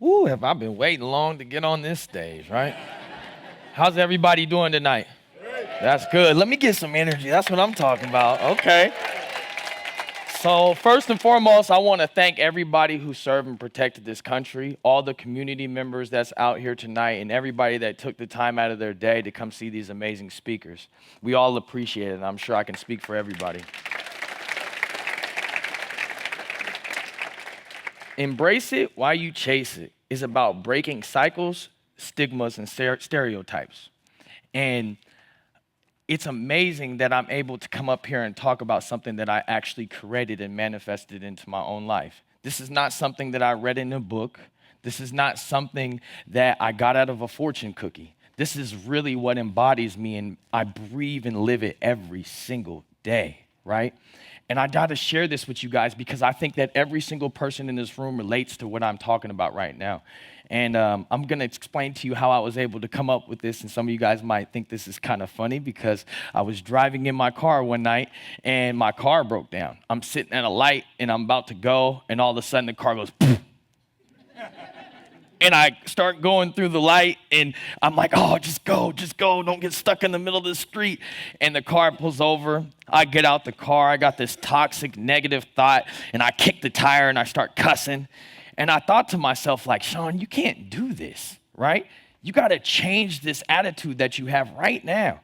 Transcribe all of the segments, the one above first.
Ooh, have I been waiting long to get on this stage, right? How's everybody doing tonight? That's good. Let me get some energy. That's what I'm talking about. Okay. So first and foremost, I want to thank everybody who served and protected this country, all the community members that's out here tonight, and everybody that took the time out of their day to come see these amazing speakers. We all appreciate it, and I'm sure I can speak for everybody. Embrace It While You Chase It is about breaking cycles, stigmas, and stereotypes. And it's amazing that I'm able to come up here and talk about something that I actually created and manifested into my own life. This is not something that I read in a book. This is not something that I got out of a fortune cookie. This is really what embodies me, and I breathe and live it every single day, right? And I gotta share this with you guys because I think that every single person in this room relates to what I'm talking about right now. And I'm gonna explain to you how I was able to come up with this, and some of you guys might think this is kind of funny because I was driving in my car one night and my car broke down. I'm sitting at a light and I'm about to go, and all of a sudden the car goes, poof. And I start going through the light, and I'm like, oh, just go, don't get stuck in the middle of the street. And the car pulls over. I get out the car. I got this toxic, negative thought, and I kick the tire, and I start cussing. And I thought to myself, like, Shaun, you can't do this, right? You got to change this attitude that you have right now.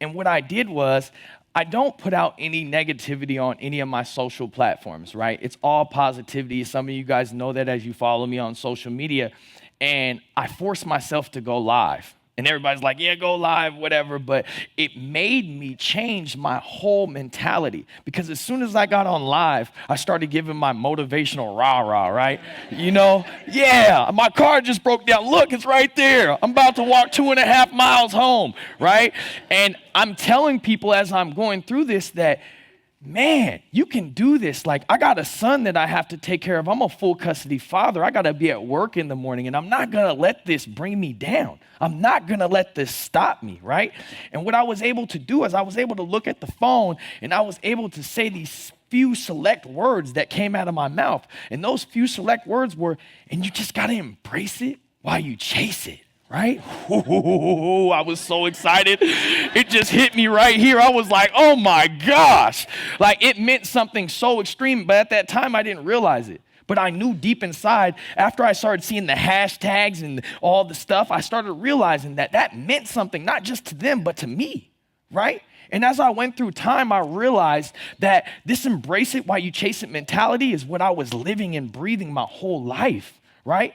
And what I did was, I don't put out any negativity on any of my social platforms, right? It's all positivity. Some of you guys know that as you follow me on social media. And I forced myself to go live. And everybody's like, yeah, go live, whatever. But it made me change my whole mentality. Because as soon as I got on live, I started giving my motivational rah-rah, right? You know, yeah, my car just broke down. Look, it's right there. I'm about to walk 2.5 miles home, right? And I'm telling people as I'm going through this that, man, you can do this. Like, I got a son that I have to take care of. I'm a full custody father. I got to be at work in the morning, and I'm not going to let this bring me down. I'm not going to let this stop me, right? And what I was able to do is I was able to look at the phone, and I was able to say these few select words that came out of my mouth. And those few select words were, and you just got to embrace it while you chase it. Right? Ooh, I was so excited. It just hit me right here. I was like, oh my gosh. Like, it meant something so extreme, but at that time I didn't realize it. But I knew deep inside, after I started seeing the hashtags and all the stuff, I started realizing that that meant something, not just to them, but to me, right? And as I went through time, I realized that this embrace it while you chase it mentality is what I was living and breathing my whole life, right?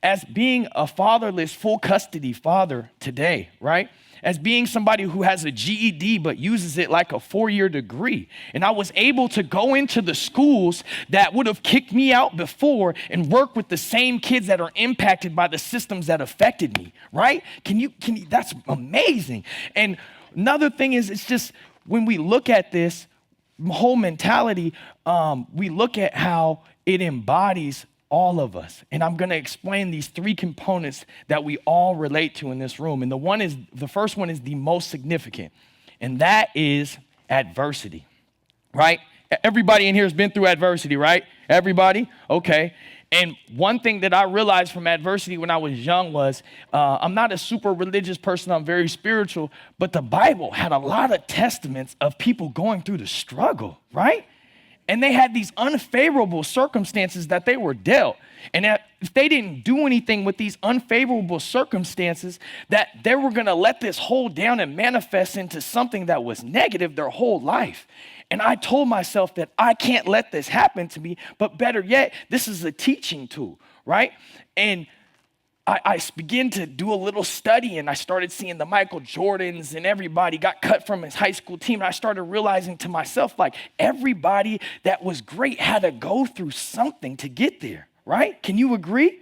As being a fatherless, full custody father today, right? As being somebody who has a GED but uses it like a 4-year degree. And I was able to go into the schools that would have kicked me out before and work with the same kids that are impacted by the systems that affected me, right? That's amazing. And another thing is, it's just when we look at this whole mentality, we look at how it embodies all of us. And I'm going to explain these 3 components that we all relate to in this room. And the first one is the most significant, and that is adversity, right? Everybody in here has been through adversity, right? Everybody? Okay. And one thing that I realized from adversity when I was young was I'm not a super religious person. I'm very spiritual, but the Bible had a lot of testaments of people going through the struggle, right? And they had these unfavorable circumstances that they were dealt. And if they didn't do anything with these unfavorable circumstances, that they were going to let this hold down and manifest into something that was negative their whole life. And I told myself that I can't let this happen to me, but better yet, this is a teaching tool, right? And I began to do a little study, and I started seeing the Michael Jordans, and everybody got cut from his high school team. And I started realizing to myself, like, everybody that was great had to go through something to get there, right? Can you agree?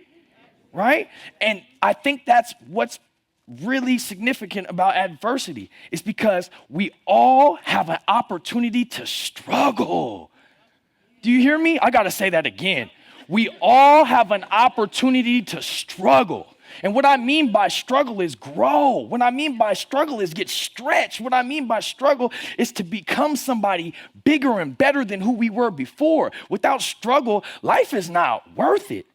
Right? And I think that's what's really significant about adversity, is because we all have an opportunity to struggle. Do you hear me? I got to say that again. We all have an opportunity to struggle. And what I mean by struggle is grow. What I mean by struggle is get stretched. What I mean by struggle is to become somebody bigger and better than who we were before. Without struggle, life is not worth it,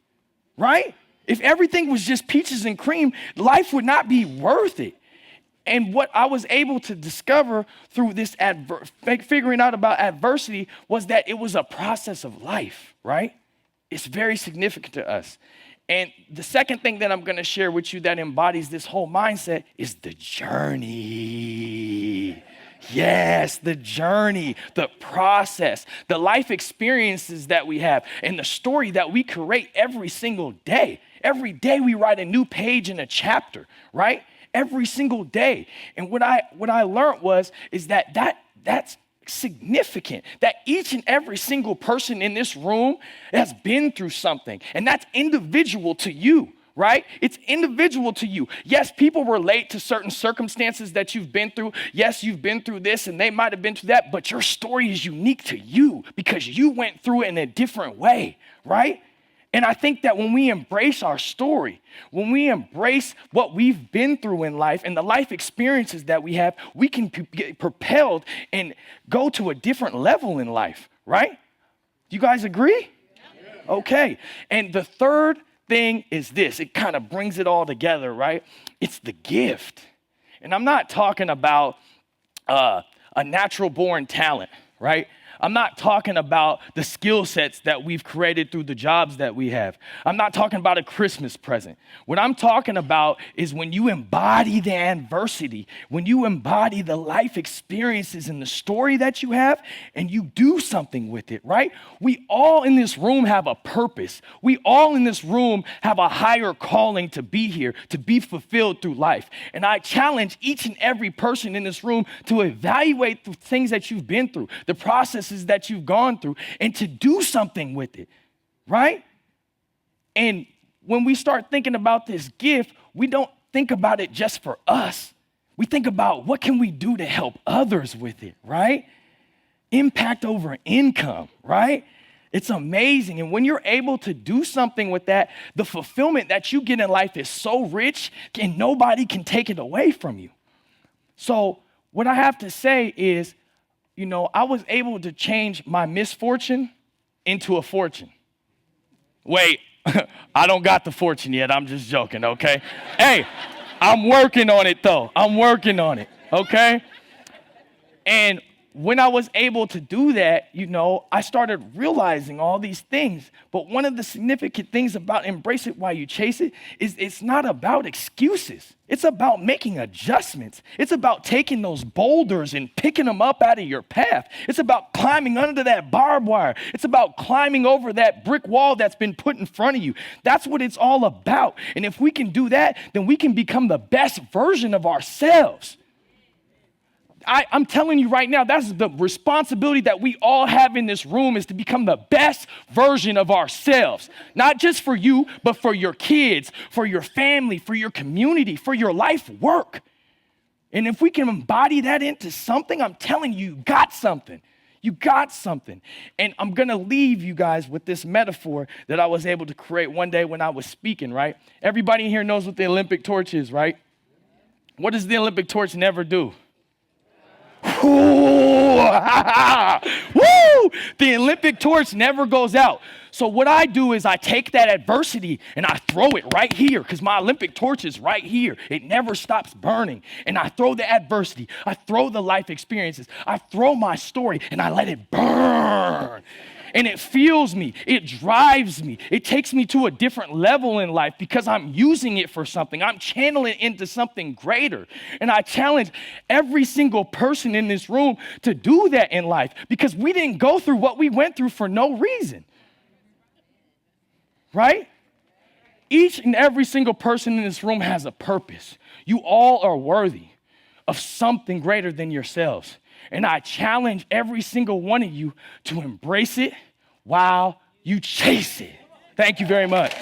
right? If everything was just peaches and cream, life would not be worth it. And what I was able to discover through this figuring out about adversity was that it was a process of life, right? It's very significant to us. And the second thing that I'm going to share with you that embodies this whole mindset is the journey. Yes, the journey, the process, the life experiences that we have, and the story that we create every single day. Every day we write a new page in a chapter, right? Every single day. And what I learned is that's significant, that each and every single person in this room has been through something, and that's individual to you, right? It's individual to you. Yes, people relate to certain circumstances that you've been through. Yes, you've been through this and they might have been through that, but your story is unique to you because you went through it in a different way, right? And I think that when we embrace our story, when we embrace what we've been through in life and the life experiences that we have, we can get propelled and go to a different level in life, right? Do you guys agree? Yeah. Okay. And the third thing is this. It kind of brings it all together, right? It's the gift. And I'm not talking about a natural born talent, right? I'm not talking about the skill sets that we've created through the jobs that we have. I'm not talking about a Christmas present. What I'm talking about is when you embody the adversity, when you embody the life experiences and the story that you have, and you do something with it, right? We all in this room have a purpose. We all in this room have a higher calling to be here, to be fulfilled through life. And I challenge each and every person in this room to evaluate the things that you've been through, the process that you've gone through, and to do something with it, right? And when we start thinking about this gift, we don't think about it just for us. We think about what can we do to help others with it, right? Impact over income, right? It's amazing. And when you're able to do something with that, the fulfillment that you get in life is so rich and nobody can take it away from you. So what I have to say is, I was able to change my misfortune into a fortune. Wait, I don't got the fortune yet. I'm just joking, okay? Hey, I'm working on it, though. I'm working on it, okay? And when I was able to do that, I started realizing all these things. But one of the significant things about embrace it while you chase it is it's not about excuses. It's about making adjustments. It's about taking those boulders and picking them up out of your path. It's about climbing under that barbed wire. It's about climbing over that brick wall that's been put in front of you. That's what it's all about. And if we can do that, then we can become the best version of ourselves. I'm telling you right now, that's the responsibility that we all have in this room, is to become the best version of ourselves. Not just for you, but for your kids, for your family, for your community, for your life work. And if we can embody that into something, I'm telling you, you got something. You got something. And I'm going to leave you guys with this metaphor that I was able to create one day when I was speaking, right? Everybody here knows what the Olympic torch is, right? What does the Olympic torch never do? Woo! The Olympic torch never goes out. So what I do is I take that adversity and I throw it right here, because my Olympic torch is right here. It never stops burning. And I throw the adversity. I throw the life experiences. I throw my story and I let it burn. And it fuels me. It drives me. It takes me to a different level in life because I'm using it for something. I'm channeling it into something greater. And I challenge every single person in this room to do that in life, because we didn't go through what we went through for no reason. Right? Each and every single person in this room has a purpose. You all are worthy of something greater than yourselves. And I challenge every single one of you to embrace it while you chase it. Thank you very much.